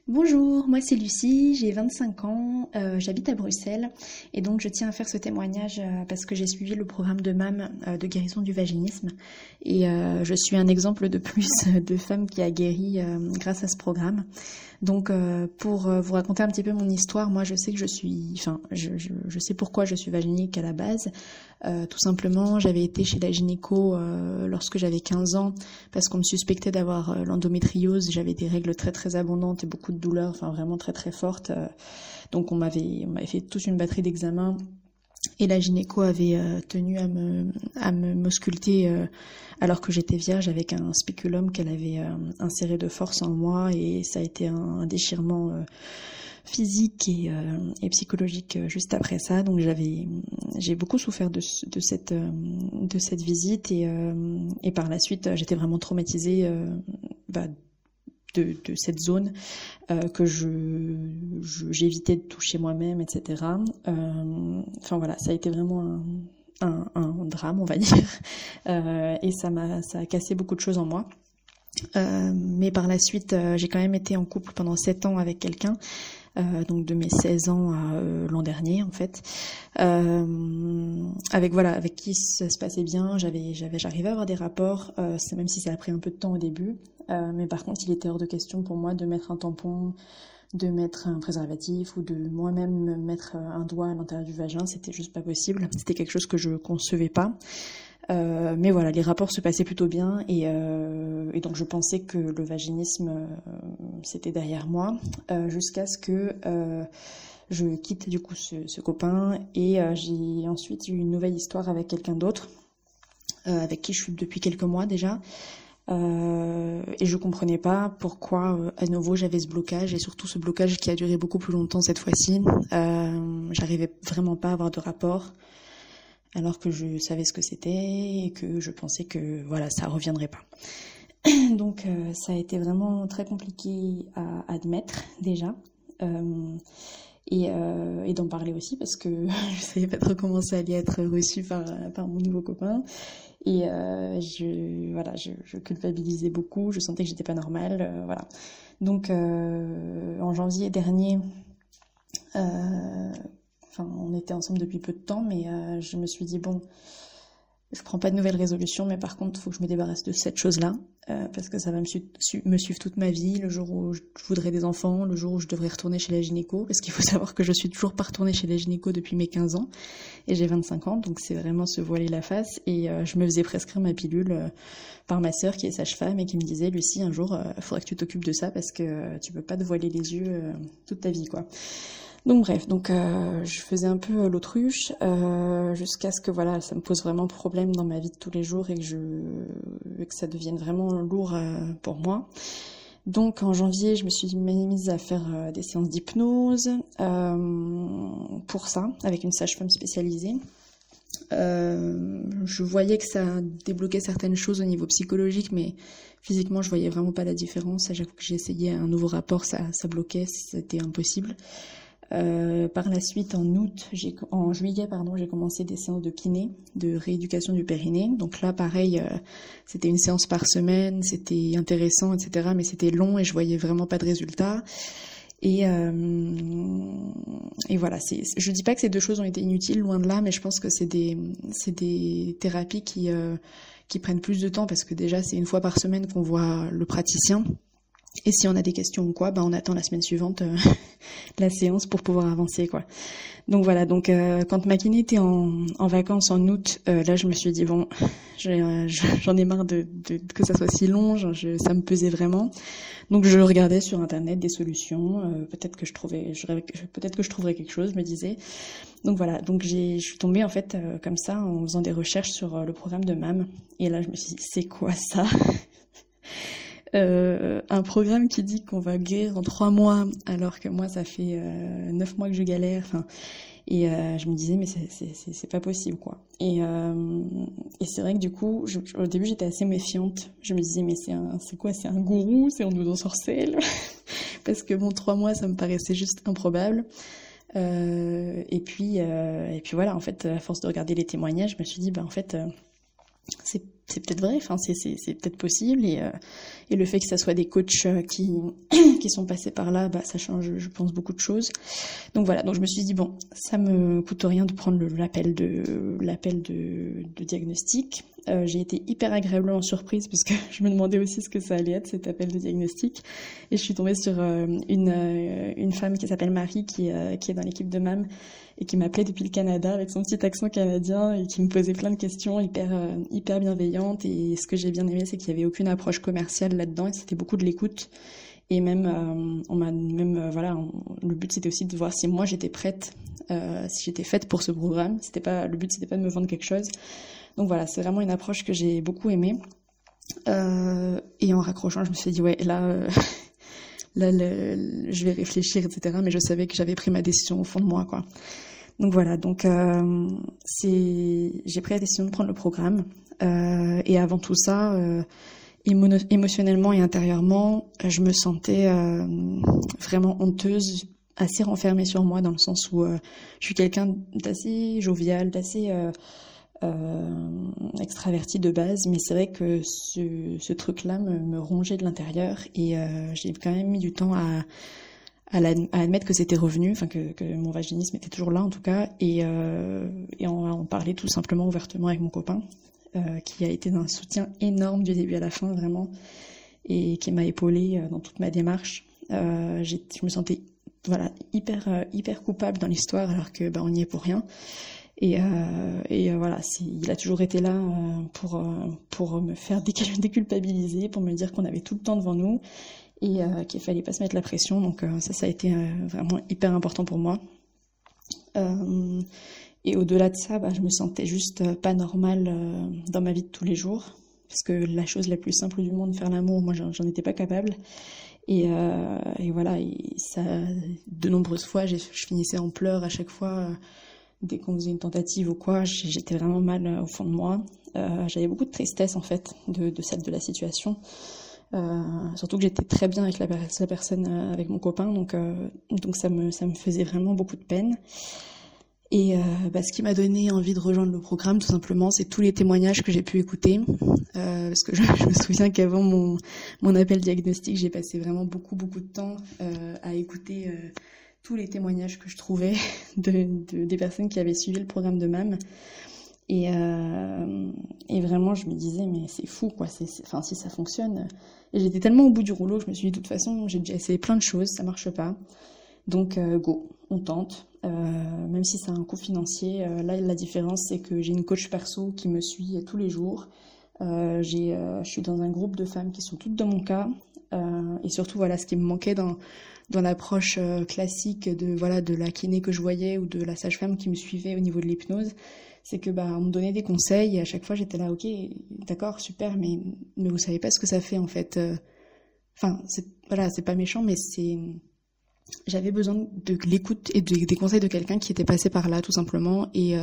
Bonjour, moi c'est Lucie, j'ai 25 ans, j'habite à Bruxelles et donc je tiens à faire ce témoignage parce que j'ai suivi le programme de MAM de guérison du vaginisme et je suis un exemple de plus de femme qui a guéri grâce à ce programme. Donc pour vous raconter un petit peu mon histoire, moi je sais que je sais pourquoi je suis vaginique à la base. Tout simplement, j'avais été chez la gynéco lorsque j'avais 15 ans parce qu'on me suspectait d'avoir l'endométriose. J'avais des règles très très abondantes et beaucoup de douleurs, enfin vraiment très très fortes. Donc on m'avait fait toute une batterie d'examens et la gynéco avait tenu à me m'ausculter alors que j'étais vierge avec un spéculum qu'elle avait inséré de force en moi et ça a été un déchirement physique et psychologique juste après ça. Donc j'ai beaucoup souffert de cette visite et par la suite j'étais vraiment traumatisée de cette zone que j'évitais de toucher moi-même, etc. Enfin voilà, ça a été vraiment un drame, on va dire, et ça a cassé beaucoup de choses en moi. Mais par la suite, j'ai quand même été en couple pendant 7 ans avec quelqu'un, donc de mes 16 ans à l'an dernier en fait, avec qui ça se passait bien. J'arrivais à avoir des rapports, même si ça a pris un peu de temps au début, mais par contre il était hors de question pour moi de mettre un tampon, de mettre un préservatif ou de moi-même mettre un doigt à l'intérieur du vagin. C'était juste pas possible, c'était quelque chose que je concevais pas. Mais voilà, les rapports se passaient plutôt bien et donc je pensais que le vaginisme c'était derrière moi jusqu'à ce que je quitte du coup ce copain et j'ai ensuite eu une nouvelle histoire avec quelqu'un d'autre avec qui je suis depuis quelques mois déjà. Et je comprenais pas pourquoi à nouveau j'avais ce blocage et surtout ce blocage qui a duré beaucoup plus longtemps cette fois-ci. J'arrivais vraiment pas à avoir de rapport alors que je savais ce que c'était et que je pensais que voilà, ça reviendrait pas. Donc ça a été vraiment très compliqué à admettre déjà et d'en parler aussi parce que je savais pas trop comment ça allait être reçu par mon nouveau copain et je culpabilisais beaucoup, je sentais que j'étais pas normale, voilà. Donc en janvier dernier on était ensemble depuis peu de temps, mais je me suis dit, bon, je prends pas de nouvelles résolutions, mais par contre, il faut que je me débarrasse de cette chose-là, parce que ça va me suivre toute ma vie, le jour où je voudrais des enfants, le jour où je devrais retourner chez la gynéco, parce qu'il faut savoir que je suis toujours pas retournée chez la gynéco depuis mes 15 ans, et j'ai 25 ans, donc c'est vraiment se voiler la face, et je me faisais prescrire ma pilule par ma sœur qui est sage-femme, et qui me disait, Lucie, un jour, faudrait que tu t'occupes de ça, parce que tu peux pas te voiler les yeux toute ta vie, quoi. Donc bref, je faisais un peu l'autruche jusqu'à ce que voilà, ça me pose vraiment problème dans ma vie de tous les jours et que ça devienne vraiment lourd pour moi. Donc en janvier, je me suis mise à faire des séances d'hypnose pour ça, avec une sage-femme spécialisée. Je voyais que ça débloquait certaines choses au niveau psychologique, mais physiquement, je voyais vraiment pas la différence. À chaque fois que j'essayais un nouveau rapport, ça bloquait, c'était impossible. Par la suite, en juillet, j'ai commencé des séances de kiné, de rééducation du périnée. Donc là, pareil, c'était une séance par semaine, c'était intéressant, etc. Mais c'était long et je voyais vraiment pas de résultats. Et voilà, je dis pas que ces deux choses ont été inutiles, loin de là, mais je pense que c'est des thérapies qui prennent plus de temps parce que déjà, c'est une fois par semaine qu'on voit le praticien. Et si on a des questions ou quoi, on attend la semaine suivante la séance pour pouvoir avancer, quoi. Donc voilà, quand ma kiné était en vacances en août, là je me suis dit bon, j'en ai marre de que ça soit si long, ça me pesait vraiment. Donc je regardais sur internet des solutions, peut-être que je trouverais quelque chose, je me disais. Donc voilà, je suis tombée en fait comme ça en faisant des recherches sur le programme de MAM. Et là je me suis dit c'est quoi ça? Un programme qui dit qu'on va guérir en 3 mois, alors que moi ça fait 9 mois que je galère. Et je me disais mais c'est pas possible quoi. Et c'est vrai que du coup, au début j'étais assez méfiante. Je me disais mais c'est quoi? C'est un gourou? C'est on nous ensorcelle? Parce que 3 mois ça me paraissait juste improbable. Et puis voilà, en fait, à force de regarder les témoignages, je me suis dit en fait c'est c'est peut-être vrai, enfin c'est peut-être possible et le fait que ça soit des coachs qui qui sont passés par là, bah ça change, je pense, beaucoup de choses. Donc voilà, donc je me suis dit bon, ça me coûte rien de prendre l'appel de diagnostic. J'ai été hyper agréablement surprise parce que je me demandais aussi ce que ça allait être, cet appel de diagnostic, et je suis tombée sur une femme qui s'appelle Marie qui est dans l'équipe de MAM et qui m'appelait depuis le Canada avec son petit accent canadien et qui me posait plein de questions hyper bienveillantes. Et ce que j'ai bien aimé, c'est qu'il y avait aucune approche commerciale là-dedans et c'était beaucoup de l'écoute. Et même on m'a même voilà, le but c'était aussi de voir si moi j'étais prête, si j'étais faite pour ce programme. Le but c'était pas de me vendre quelque chose. Donc voilà, c'est vraiment une approche que j'ai beaucoup aimée. Et en raccrochant, je me suis dit ouais, là je vais réfléchir, etc. Mais je savais que j'avais pris ma décision au fond de moi, quoi. Donc voilà, donc j'ai pris la décision de prendre le programme. Et avant tout ça, émotionnellement et intérieurement, je me sentais vraiment honteuse, assez renfermée sur moi, dans le sens où je suis quelqu'un d'assez jovial, d'assez extraverti de base, mais c'est vrai que ce truc-là me rongeait de l'intérieur et j'ai quand même mis du temps à admettre que c'était revenu, enfin que mon vaginisme était toujours là en tout cas, et on va en parler tout simplement ouvertement avec mon copain, qui a été d'un soutien énorme du début à la fin vraiment, et qui m'a épaulée dans toute ma démarche. Je me sentais voilà hyper coupable dans l'histoire alors que on n'y est pour rien. Et voilà, il a toujours été là pour me faire déculpabiliser, pour me dire qu'on avait tout le temps devant nous et qu'il fallait pas se mettre la pression. Donc ça a été vraiment hyper important pour moi. Et au-delà de ça, je me sentais juste pas normale dans ma vie de tous les jours, parce que la chose la plus simple du monde, faire l'amour, moi j'en étais pas capable. Et voilà, ça, de nombreuses fois, je finissais en pleurs à chaque fois. Dès qu'on faisait une tentative ou quoi, j'étais vraiment mal au fond de moi. J'avais beaucoup de tristesse en fait de la situation. Surtout que j'étais très bien avec la personne, avec mon copain, donc ça me faisait vraiment beaucoup de peine. Et ce qui m'a donné envie de rejoindre le programme, tout simplement, c'est tous les témoignages que j'ai pu écouter. Parce que je me souviens qu'avant mon appel diagnostic, j'ai passé vraiment beaucoup de temps à écouter tous les témoignages que je trouvais des personnes qui avaient suivi le programme de MAM. Et vraiment, je me disais, mais c'est fou, quoi. Enfin, si ça fonctionne. Et j'étais tellement au bout du rouleau, je me suis dit, de toute façon, j'ai déjà essayé plein de choses, ça marche pas. Donc, go, on tente. Même si c'est un coût financier, là, la différence, c'est que j'ai une coach perso qui me suit tous les jours. Je suis dans un groupe de femmes qui sont toutes dans mon cas. Et surtout, voilà, ce qui me manquait dans l'approche classique de la kiné que je voyais ou de la sage-femme qui me suivait au niveau de l'hypnose, c'est que on me donnait des conseils et à chaque fois j'étais là, ok, d'accord, super, mais vous savez pas ce que ça fait en fait. Enfin, c'est pas méchant, mais j'avais besoin de l'écoute et des conseils de quelqu'un qui était passé par là tout simplement, et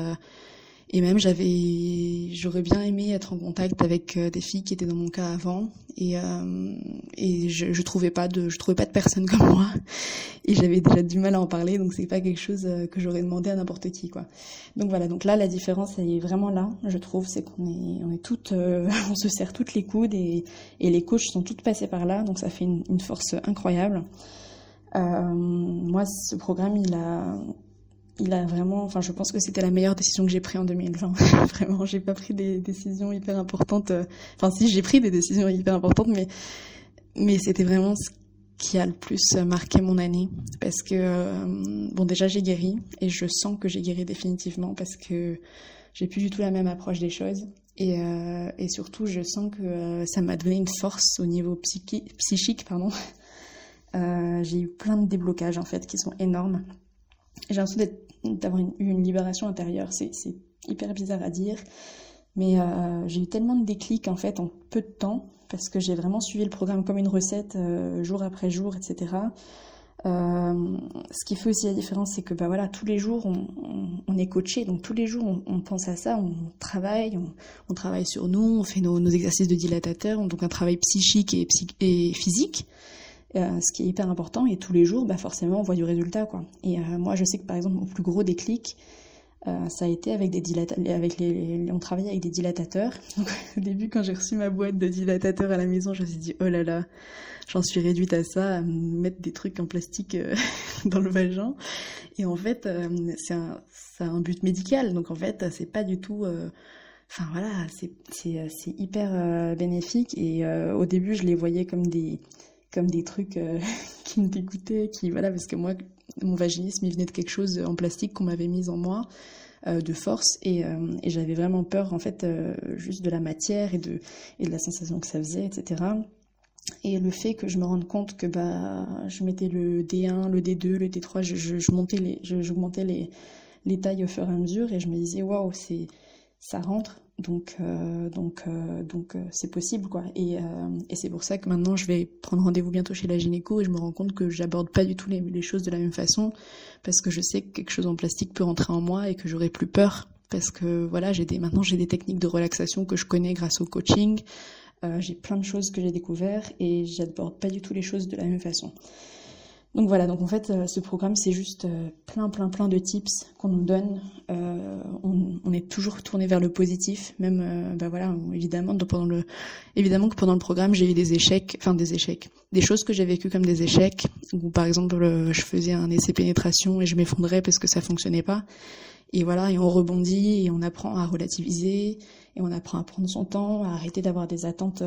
même j'aurais bien aimé être en contact avec des filles qui étaient dans mon cas avant, et je trouvais pas de personnes comme moi, et j'avais déjà du mal à en parler, donc c'est pas quelque chose que j'aurais demandé à n'importe qui, quoi. Donc voilà, donc là la différence elle est vraiment là, je trouve, c'est qu'on est toutes on se serre toutes les coudes, et les coachs sont toutes passées par là, donc ça fait une force incroyable. Moi, ce programme, il a vraiment, enfin, je pense que c'était la meilleure décision que j'ai prise en 2020. Vraiment, j'ai pas pris des décisions hyper importantes. Enfin, si, j'ai pris des décisions hyper importantes, mais c'était vraiment ce qui a le plus marqué mon année. Parce que, déjà, j'ai guéri, et je sens que j'ai guéri définitivement, parce que j'ai plus du tout la même approche des choses. Et surtout, je sens que ça m'a donné une force au niveau psychique, pardon. J'ai eu plein de déblocages, en fait, qui sont énormes. J'ai l'impression d'avoir eu une libération intérieure, c'est hyper bizarre à dire, mais j'ai eu tellement de déclics en fait en peu de temps, parce que j'ai vraiment suivi le programme comme une recette, jour après jour, etc. Ce qui fait aussi la différence, c'est que tous les jours on est coaché, donc tous les jours on pense à ça, on travaille sur nous, on fait nos exercices de dilatateur, donc un travail psychique et physique. Ce qui est hyper important, et tous les jours forcément on voit du résultat, quoi. Et moi je sais que par exemple mon plus gros déclic, Ça a été avec on travaillait avec des dilatateurs. Donc, au début, quand j'ai reçu ma boîte de dilatateurs à la maison, je me suis dit, oh là là, j'en suis réduite à ça, à me mettre des trucs en plastique dans le vagin. Et en fait, ça a un but médical. Donc en fait, c'est pas du tout... Enfin voilà, c'est hyper bénéfique. Et au début, je les voyais comme des trucs qui me dégoûtaient, voilà, parce que moi, mon vaginisme, il venait de quelque chose en plastique qu'on m'avait mis en moi, de force, et j'avais vraiment peur, en fait, juste de la matière et de la sensation que ça faisait, etc. Et le fait que je me rende compte que je mettais le D1, le D2, le D3, j'augmentais les tailles au fur et à mesure, et je me disais waouh, ça rentre, donc c'est possible, quoi. Et c'est pour ça que maintenant je vais prendre rendez-vous bientôt chez la gynéco, et je me rends compte que j'aborde pas du tout les choses de la même façon, parce que je sais que quelque chose en plastique peut rentrer en moi et que j'aurai plus peur, parce que voilà, maintenant j'ai des techniques de relaxation que je connais grâce au coaching. J'ai plein de choses que j'ai découvert et j'aborde pas du tout les choses de la même façon. Donc voilà, donc en fait, ce programme, c'est juste plein de tips qu'on nous donne. On est toujours tourné vers le positif, même, voilà, évidemment que pendant le programme, j'ai eu des échecs, des choses que j'ai vécues comme des échecs, où par exemple, je faisais un essai pénétration et je m'effondrais parce que ça fonctionnait pas. Et voilà, et on rebondit et on apprend à relativiser et on apprend à prendre son temps, à arrêter d'avoir des attentes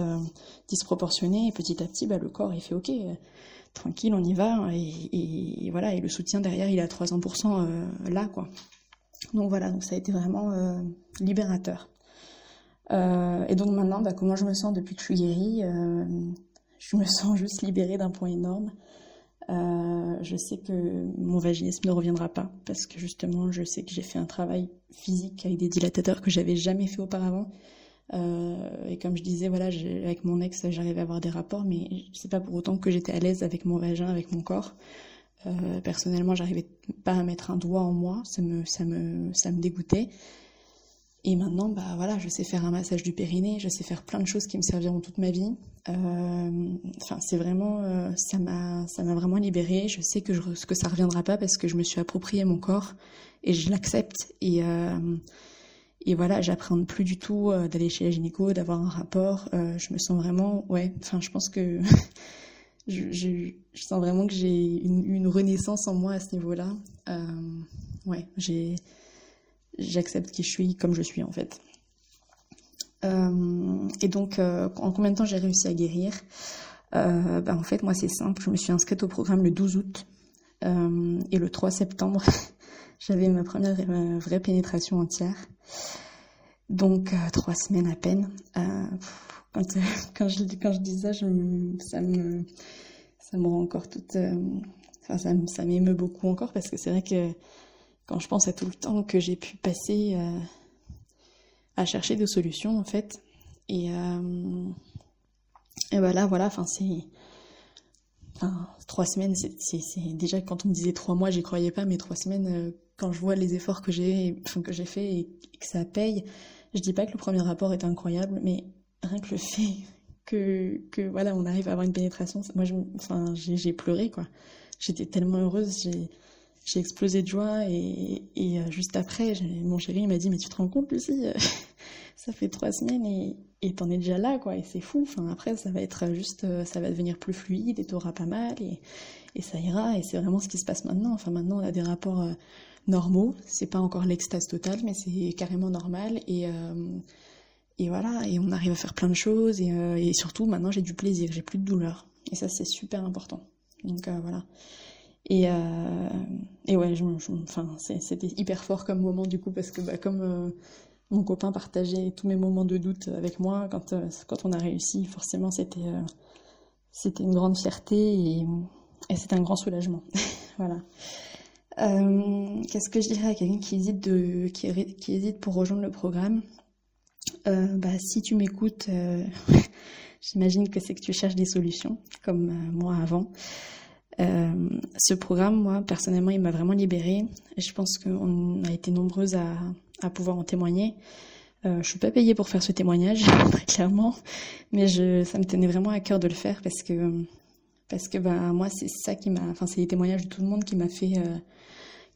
disproportionnées. Et petit à petit, le corps, il fait OK, tranquille, on y va. Et voilà, et le soutien derrière, il est à 300% là, quoi. Donc voilà, donc ça a été vraiment libérateur. Et donc maintenant, comment je me sens depuis que je suis guérie, je me sens juste libérée d'un poids énorme. Je sais que mon vaginisme ne reviendra pas, parce que justement je sais que j'ai fait un travail physique avec des dilatateurs que j'avais jamais fait auparavant, et comme je disais, voilà, avec mon ex j'arrivais à avoir des rapports, mais c'est pas pour autant que j'étais à l'aise avec mon vagin, avec mon corps. Personnellement, j'arrivais pas à mettre un doigt en moi, ça me dégoûtait. Et maintenant, voilà, je sais faire un massage du périnée, je sais faire plein de choses qui me serviront toute ma vie. C'est vraiment, ça m'a vraiment libérée. Je sais que ça reviendra pas, parce que je me suis approprié mon corps et je l'accepte. Et voilà, j'appréhende plus du tout d'aller chez la gynéco, d'avoir un rapport. Je me sens vraiment, je pense que je sens vraiment que j'ai une renaissance en moi à ce niveau-là. J'accepte qui je suis, comme je suis en fait. Et donc, en combien de temps j'ai réussi à guérir ? En fait, moi c'est simple, je me suis inscrite au programme le 12 août, et le 3 septembre, j'avais ma première vraie pénétration entière. Donc 3 semaines à peine. Quand je dis ça, ça me rend encore toute... ça m'émeut beaucoup encore, parce que c'est vrai que quand je pense à tout le temps que j'ai pu passer à chercher des solutions, en fait. Et voilà, 3 semaines, c'est déjà, quand on me disait 3 mois, j'y croyais pas, mais 3 semaines, quand je vois les efforts que j'ai fait et que ça paye, je dis pas que le premier rapport était incroyable, mais rien que le fait que voilà, on arrive à avoir une pénétration, moi j'ai pleuré, quoi. J'étais tellement heureuse, j'ai explosé de joie, et juste après, mon chéri il m'a dit, mais tu te rends compte, Lucie, ça fait 3 semaines et t'en es déjà là, quoi, et c'est fou. Après, ça va être juste, ça va devenir plus fluide et t'auras pas mal, et ça ira, et c'est vraiment ce qui se passe maintenant. Maintenant, on a des rapports normaux, c'est pas encore l'extase totale, mais c'est carrément normal, et voilà, et on arrive à faire plein de choses, et surtout, maintenant, j'ai du plaisir, j'ai plus de douleur, et ça, c'est super important. Donc voilà. Et ouais, c'était hyper fort comme moment, du coup, parce que comme mon copain partageait tous mes moments de doute avec moi, quand on a réussi, forcément c'était une grande fierté, et c'était un grand soulagement. Voilà. Qu'est-ce que je dirais à quelqu'un qui hésite pour rejoindre le programme ? Si tu m'écoutes, j'imagine que c'est que tu cherches des solutions, comme moi avant. Ce programme, moi, personnellement, il m'a vraiment libérée. Et je pense qu'on a été nombreuses à pouvoir en témoigner. Je suis pas payée pour faire ce témoignage, très clairement, mais ça me tenait vraiment à cœur de le faire, parce que moi, c'est ça c'est les témoignages de tout le monde qui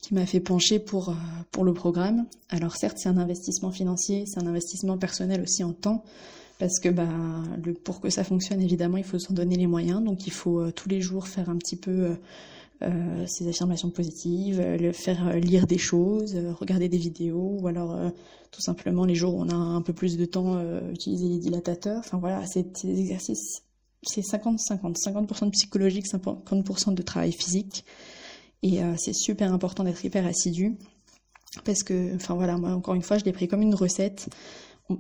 qui m'a fait pencher pour le programme. Alors certes, c'est un investissement financier, c'est un investissement personnel aussi en temps, parce que pour que ça fonctionne, évidemment, il faut s'en donner les moyens. Donc il faut tous les jours faire un petit peu ces affirmations positives, le faire lire des choses, regarder des vidéos, ou alors tout simplement les jours où on a un peu plus de temps, utiliser les dilatateurs. Enfin voilà, c'est des exercices, c'est 50-50, 50% de psychologique, 50% de travail physique. Et c'est super important d'être hyper assidu, parce que, enfin voilà, moi encore une fois, je l'ai pris comme une recette.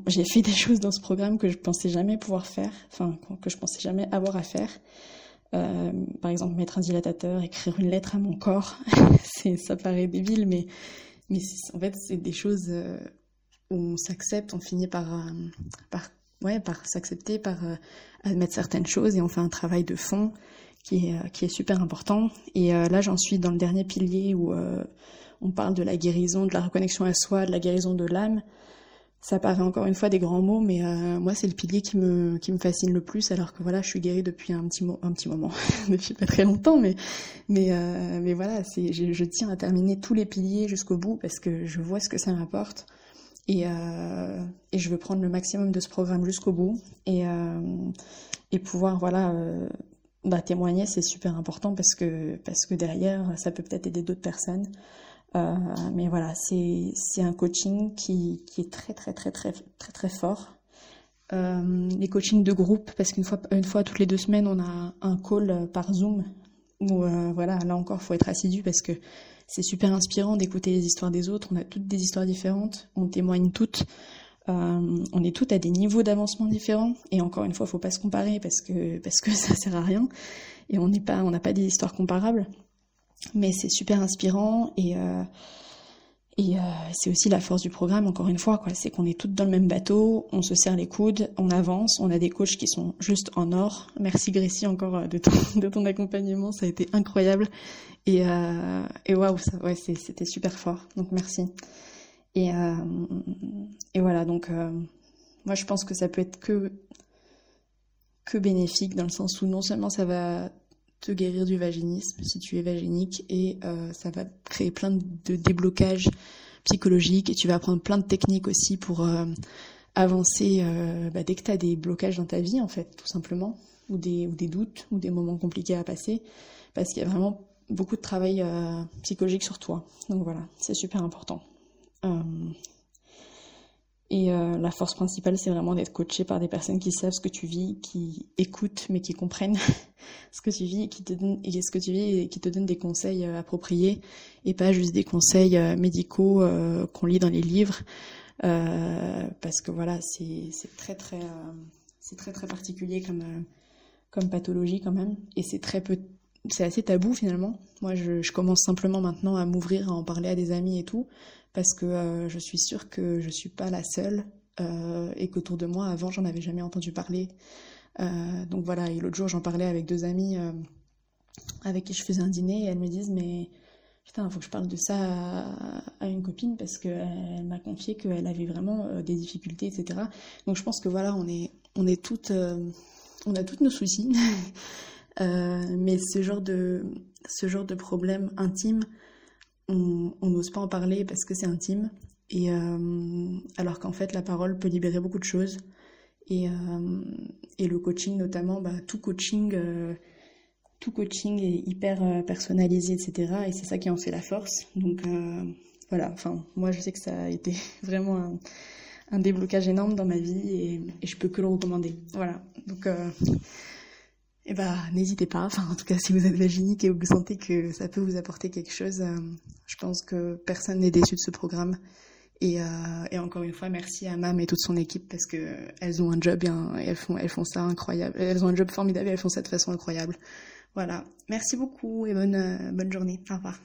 J'ai fait des choses dans ce programme que je pensais jamais pouvoir faire, enfin que je pensais jamais avoir à faire. Par exemple, mettre un dilatateur, écrire une lettre à mon corps. Ça paraît débile, mais en fait, c'est des choses où on s'accepte, on finit par s'accepter, par admettre certaines choses, et on fait un travail de fond qui est super important. Et là, j'en suis dans le dernier pilier où on parle de la guérison, de la reconnexion à soi, de la guérison de l'âme. Ça paraît encore une fois des grands mots, mais moi c'est le pilier qui me fascine le plus, alors que voilà, je suis guérie depuis un petit moment, depuis pas très longtemps, mais voilà, je tiens à terminer tous les piliers jusqu'au bout, parce que je vois ce que ça m'apporte, et je veux prendre le maximum de ce programme jusqu'au bout, et pouvoir témoigner. C'est super important, parce que derrière ça peut peut-être aider d'autres personnes. Mais voilà, c'est un coaching qui est très très très très très très fort. Les coachings de groupe, parce qu'une fois toutes les 2 semaines, on a un call par Zoom où là encore, faut être assidu, parce que c'est super inspirant d'écouter les histoires des autres. On a toutes des histoires différentes, on témoigne toutes. On est toutes à des niveaux d'avancement différents, et encore une fois, faut pas se comparer, parce que ça sert à rien, et on n'a pas des histoires comparables. Mais c'est super inspirant, et c'est aussi la force du programme, encore une fois, quoi. C'est qu'on est toutes dans le même bateau, on se serre les coudes, on avance, on a des coachs qui sont juste en or. Merci Gracie encore de ton accompagnement, ça a été incroyable, et waouh, c'était super fort, donc merci. Et voilà, donc moi je pense que ça peut être que bénéfique, dans le sens où non seulement ça va te guérir du vaginisme si tu es vaginique, et ça va créer plein de déblocages psychologiques, et tu vas apprendre plein de techniques aussi pour avancer dès que tu as des blocages dans ta vie, en fait, tout simplement, ou des doutes, ou des moments compliqués à passer, parce qu'il y a vraiment beaucoup de travail psychologique sur toi. Donc voilà, c'est super important. La force principale, c'est vraiment d'être coaché par des personnes qui savent ce que tu vis, qui écoutent mais qui comprennent ce que tu vis, et qui te donnent des conseils appropriés, et pas juste des conseils médicaux qu'on lit dans les livres, parce que voilà, c'est très très particulier comme pathologie quand même, et c'est assez tabou finalement. Moi, je commence simplement maintenant à m'ouvrir, à en parler à des amis et tout, parce que je suis sûre que je suis pas la seule, et qu'autour de moi, avant, j'en avais jamais entendu parler. Donc voilà, et l'autre jour, j'en parlais avec 2 amies avec qui je faisais un dîner, et elles me disent, mais putain, faut que je parle de ça à une copine, parce qu'elle m'a confié qu'elle avait vraiment des difficultés, etc. Donc je pense que voilà, on est toutes, on a toutes nos soucis. Mais ce genre de problème intime, on n'ose pas en parler parce que c'est intime, et alors qu'en fait la parole peut libérer beaucoup de choses, et le coaching notamment, tout coaching est hyper personnalisé, etc., et c'est ça qui en fait la force. Donc voilà, enfin moi je sais que ça a été vraiment un déblocage énorme dans ma vie, et je peux que le recommander. Voilà, donc n'hésitez pas, en tout cas si vous êtes vaginique et vous sentez que ça peut vous apporter quelque chose, je pense que personne n'est déçu de ce programme, et encore une fois merci à Mam et toute son équipe, parce que elles ont un job, et elles font ça incroyable, elles ont un job formidable, et elles font ça de façon incroyable. Voilà, merci beaucoup, et bonne journée, au revoir.